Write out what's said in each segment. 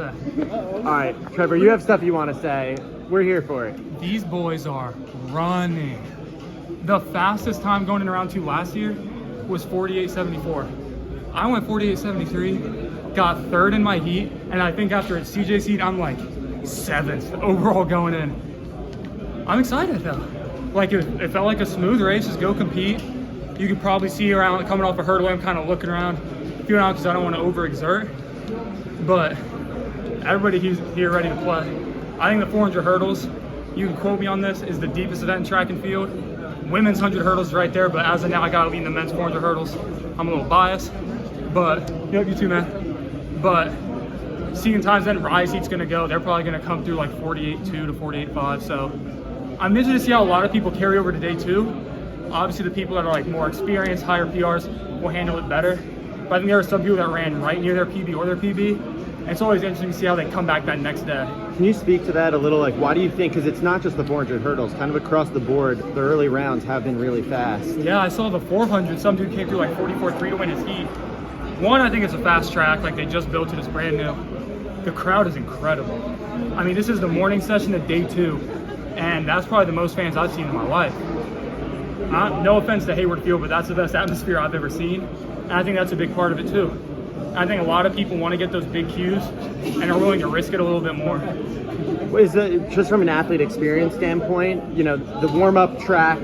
All right, Trevor, you have stuff you want to say. We're here for it. These boys are running. The fastest time going in round 2 last year was 48.74. I went 48.73, got 3rd in my heat, and I think after a CJ seat, I'm like 7th overall going in. I'm excited though. Like it felt like a smooth race. Just go compete. You could probably see around coming off a hurdle. I'm kind of looking around, feeling out because I don't want to overexert. But everybody here ready to play. I think the 400 hurdles, you can quote me on this, is the deepest event in track and field. Women's 100 hurdles is right there, but as of now, I gotta lead the men's 400 hurdles. I'm a little biased, but yep, you too, man. But seeing times then Rise Heat's gonna go, they're probably gonna come through like 48.2 to 48.5. So I'm interested to see how a lot of people carry over to day 2. Obviously, the people that are like more experienced, higher PRs will handle it better. But I think there are some people that ran right near their PB or their PB. And it's always interesting to see how they come back that next day. Can you speak to that a little? Like, why do you think, because it's not just the 400 hurdles, kind of across the board, the early rounds have been really fast. Yeah, I saw the 400. Some dude came through like 44.3 to win his heat. One, I think it's a fast track, like they just built it, it's brand new. The crowd is incredible. I mean, this is the morning session of day 2, and that's probably the most fans I've seen in my life. No offense to Hayward Field, but that's the best atmosphere I've ever seen. And I think that's a big part of it too. I think a lot of people want to get those big cues and are willing to risk it a little bit more. Is it, just from an athlete experience standpoint, you know, the warm-up track,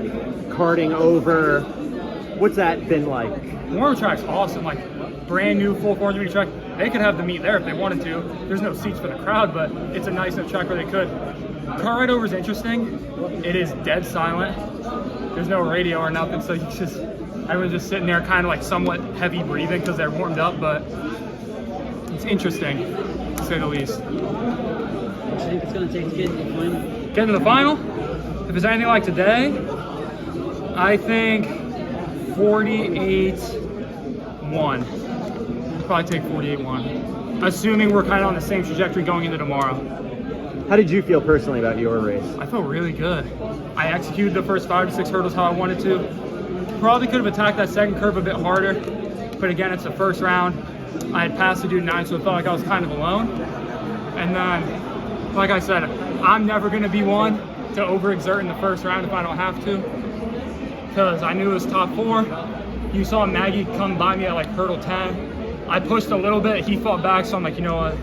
karting over, what's that been like? Warm-up track's awesome, like brand new full 400 meter track. They could have the meet there if they wanted to. There's no seats for the crowd, but it's a nice enough track where they could. Car ride over is interesting. It is dead silent. There's no radio or nothing, so everyone's just sitting there kind of like somewhat heavy breathing because they're warmed up, but it's interesting, to say the least. What do you think it's going to take to get to the final? Get to the final? If it's anything like today, I think 48.1. Probably take 48.1. Assuming we're kind of on the same trajectory going into tomorrow. How did you feel personally about your race? I felt really good. I executed the first 5 to 6 hurdles how I wanted to. Probably could have attacked that second curve a bit harder, but again, it's the first round. I had passed the dude 9, so it felt like I was kind of alone. And then, like I said, I'm never gonna be one to overexert in the first round if I don't have to, because I knew it was top 4. You saw Maggie come by me at like hurdle 10. I pushed a little bit, he fought back, so I'm like, you know what?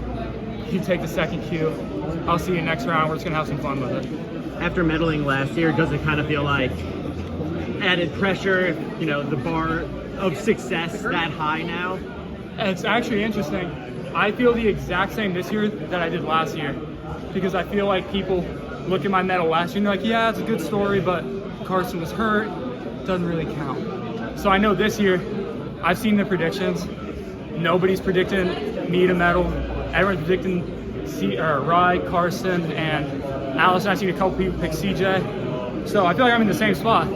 You take the second cue. I'll see you next round. We're just gonna have some fun with it. After medaling last year, does it kind of feel like added pressure, you know, the bar of success that high now? It's actually interesting. I feel the exact same this year that I did last year, because I feel like people look at my medal last year and they're like, yeah, it's a good story, but Carson was hurt, doesn't really count. So I know this year, I've seen the predictions. Nobody's predicting me to medal. Everyone's predicting Rye, Carson, and Alice. I've seen a couple people pick CJ. So I feel like I'm in the same spot.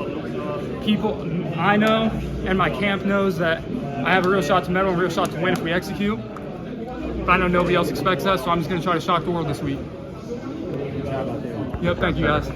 People I know and my camp knows that I have a real shot to medal and a real shot to win if we execute. But I know nobody else expects that, so I'm just going to try to shock the world this week. Yep, thank you guys.